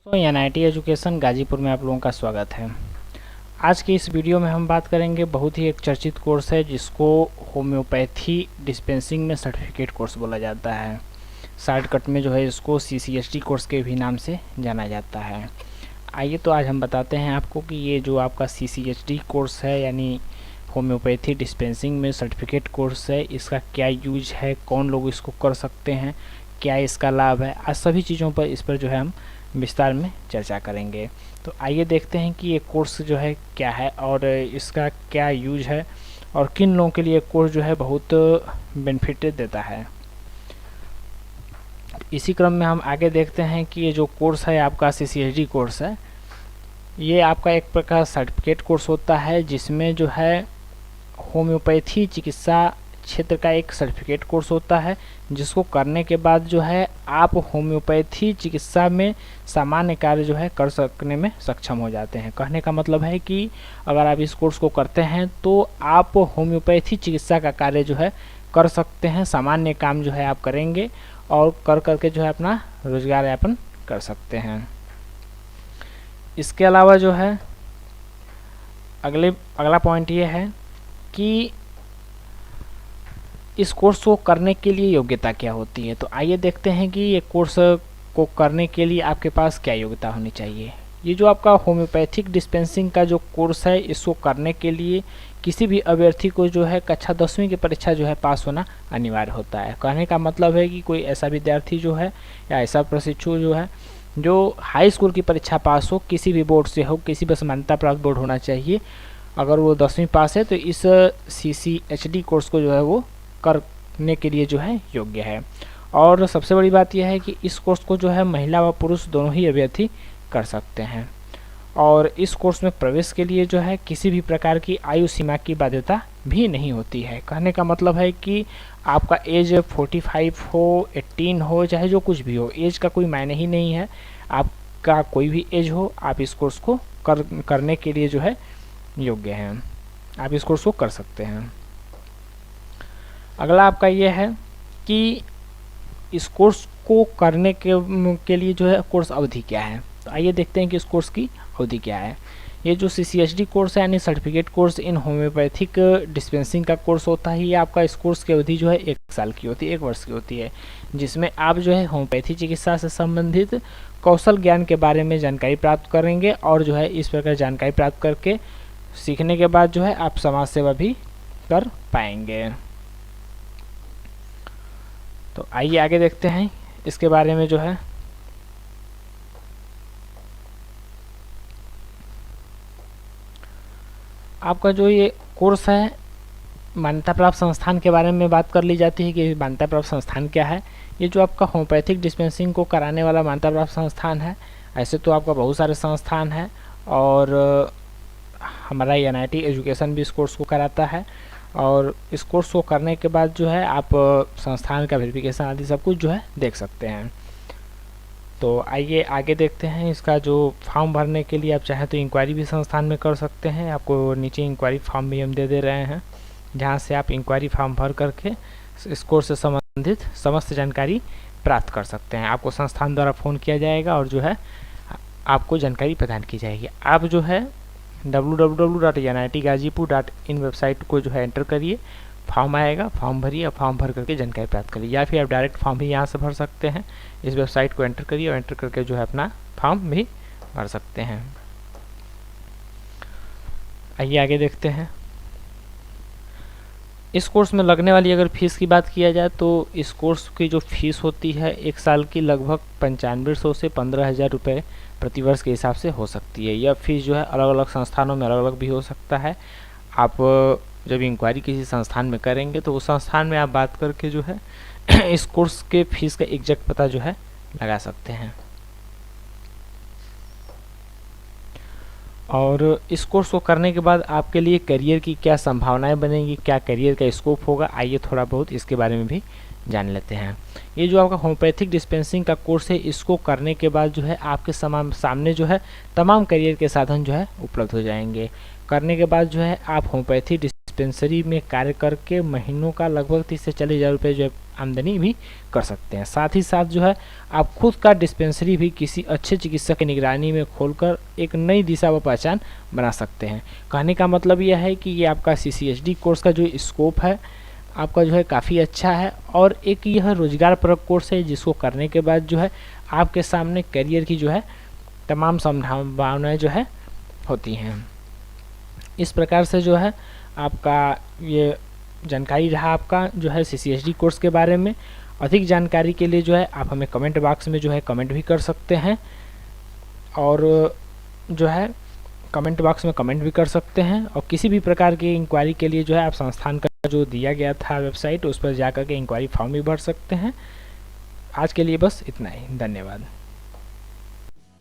तो NIT education Ghazipur में आप लोगों का स्वागत है। आज की इस वीडियो में हम बात करेंगे बहुत ही एक चर्चित कोर्स है जिसको होम्योपैथी डिस्पेंसिंग में सर्टिफिकेट कोर्स बोला जाता है। शॉर्टकट में जो है इसको सीसीएसटी कोर्स के भी नाम से जाना जाता है। आइए तो आज हम बताते हैं आपको कि ये जो आपका सीसीएसटी कोर्स है यानी होम्योपैथी डिस्पेंसिंग में सर्टिफिकेट कोर्स है, इसका क्या यूज है, कौन लोग इसको कर सकते हैं, क्या इसका लाभ है, आज सभी चीज़ों पर इस पर जो है हम विस्तार में चर्चा करेंगे। तो आइए देखते हैं कि ये कोर्स जो है क्या है और इसका क्या यूज है और किन लोगों के लिए कोर्स जो है बहुत बेनिफिट देता है। इसी क्रम में हम आगे देखते हैं कि ये जो कोर्स है आपका सीसीएसडी कोर्स है, ये आपका एक प्रकार सर्टिफिकेट कोर्स होता है जिसमें जो है होम्योपैथी चिकित्सा क्षेत्र का एक सर्टिफिकेट कोर्स होता है, जिसको करने के बाद जो है आप होम्योपैथी चिकित्सा में सामान्य कार्य जो है कर सकने में सक्षम हो जाते हैं। कहने का मतलब है कि अगर आप इस कोर्स को करते हैं तो आप होम्योपैथी चिकित्सा का कार्य जो है कर सकते हैं, सामान्य काम जो है आप करेंगे और कर करके जो है अपना रोजगार यापन कर सकते हैं। इसके अलावा जो है अगला पॉइंट ये है कि इस कोर्स को करने के लिए योग्यता क्या होती है। तो आइए देखते हैं कि ये कोर्स को करने के लिए आपके पास क्या योग्यता होनी चाहिए। ये जो आपका होम्योपैथिक डिस्पेंसिंग का जो कोर्स है, इसको करने के लिए किसी भी अभ्यर्थी को जो है कक्षा 10वीं की परीक्षा जो है पास होना अनिवार्य होता है। कहने का मतलब है कि कोई ऐसा विद्यार्थी जो है या ऐसा प्रशिक्षु जो है जो हाई स्कूल की परीक्षा पास हो, किसी भी बोर्ड से हो, किसी भी मान्यता प्राप्त बोर्ड होना चाहिए, अगर वो 10वीं पास है तो इस सीसीएचडी कोर्स को जो है वो करने के लिए जो है योग्य है। और सबसे बड़ी बात यह है कि इस कोर्स को जो है महिला व पुरुष दोनों ही अभ्यर्थी कर सकते हैं। और इस कोर्स में प्रवेश के लिए जो है किसी भी प्रकार की आयु सीमा की बाध्यता भी नहीं होती है। कहने का मतलब है कि आपका एज 45 हो, 18 हो, चाहे जो कुछ भी हो, एज का कोई मायने ही नहीं है। आपका कोई भी एज हो, आप इस कोर्स को करने के लिए जो है योग्य हैं, आप इस कोर्स को कर सकते हैं। अगला आपका ये है कि इस कोर्स को करने के लिए जो है कोर्स अवधि क्या है। तो आइए देखते हैं कि इस कोर्स की अवधि क्या है। ये जो सीसीएसडी कोर्स है यानी certificate course in homeopathic dispensing का कोर्स होता है, ये आपका इस कोर्स की अवधि जो है 1 साल की होती है, 1 वर्ष की होती है, जिसमें आप जो है होम्योपैथी चिकित्सा से संबंधित कौशल ज्ञान के बारे में जानकारी प्राप्त करेंगे और जो है इस प्रकार जानकारी प्राप्त करके सीखने के बाद जो है आप समाज सेवा भी कर पाएंगे। तो आइए आगे देखते हैं इसके बारे में जो है। आपका जो ये कोर्स है, मान्यता प्राप्त संस्थान के बारे में बात कर ली जाती है कि मान्यता प्राप्त संस्थान क्या है। ये जो आपका होम्योपैथिक डिस्पेंसिंग को कराने वाला मान्यता प्राप्त संस्थान है, ऐसे तो आपका बहुत सारे संस्थान हैं और हमारा एनआईटी एजुकेशन भी इस कोर्स को कराता है। और इस कोर्स को करने के बाद जो है आप संस्थान का वेरिफिकेशन आदि सब कुछ जो है देख सकते हैं। तो आइए आगे देखते हैं। इसका जो फॉर्म भरने के लिए आप चाहें तो इंक्वायरी भी संस्थान में कर सकते हैं। आपको नीचे इंक्वायरी फॉर्म भी हम दे रहे हैं, जहां से आप इंक्वायरी फॉर्म भर करके इस कोर्स से संबंधित समस्त जानकारी प्राप्त कर सकते हैं। आपको संस्थान द्वारा फ़ोन किया जाएगा और जो है आपको जानकारी प्रदान की जाएगी। आप जो है www.nitgazipur.in वेबसाइट को जो है एंटर करिए, फॉर्म आएगा, फॉर्म भरिए और फॉर्म भर करके जानकारी प्राप्त करिए, या फिर आप डायरेक्ट फॉर्म भी यहाँ से भर सकते हैं। इस वेबसाइट को एंटर करिए और एंटर करके जो है अपना फॉर्म भी भर सकते हैं। आइए आगे देखते हैं। इस कोर्स में लगने वाली अगर फीस की बात किया जाए तो इस कोर्स की जो फीस होती है 1 साल की लगभग 9500 से 15,000 रुपये प्रति वर्ष के हिसाब से हो सकती है। यह फीस जो है अलग अलग संस्थानों में अलग अलग भी हो सकता है। आप जब इंक्वायरी किसी संस्थान में करेंगे तो उस संस्थान में आप बात करके जो है इस कोर्स के फीस का एग्जैक्ट पता जो है लगा सकते हैं। और इस कोर्स को करने के बाद आपके लिए करियर की क्या संभावनाएं बनेंगी, क्या करियर का स्कोप होगा, आइए थोड़ा बहुत इसके बारे में भी जान लेते हैं। ये जो आपका होम्योपैथिक डिस्पेंसिंग का कोर्स है, इसको करने के बाद जो है आपके सामने जो है तमाम करियर के साधन जो है उपलब्ध हो जाएंगे। करने के बाद जो है आप होम्योपैथी डिस्पेंसरी में कार्य करके महीनों का लगभग 30 से 40,000 रुपये जो आमदनी भी कर सकते हैं। साथ ही साथ जो है आप खुद का डिस्पेंसरी भी किसी अच्छे चिकित्सक की निगरानी में खोलकर एक नई दिशा व पहचान बना सकते हैं। कहने का मतलब यह है कि ये आपका CCHD कोर्स का जो स्कोप है आपका जो है काफ़ी अच्छा है, और एक यह रोजगारपरक कोर्स है जिसको करने के बाद जो है आपके सामने करियर की जो है तमाम संभावनाएं जो है होती हैं। इस प्रकार से जो है आपका ये जानकारी रहा आपका जो है CCHD कोर्स के बारे में। अधिक जानकारी के लिए जो है आप हमें कमेंट बॉक्स में जो है कमेंट भी कर सकते हैं, और जो है कमेंट बॉक्स में कमेंट भी कर सकते हैं। और किसी भी प्रकार की इंक्वायरी के लिए जो है आप संस्थान का जो दिया गया था वेबसाइट उस पर जाकर के इंक्वायरी फॉर्म भी भर सकते हैं। आज के लिए बस इतना ही, धन्यवाद।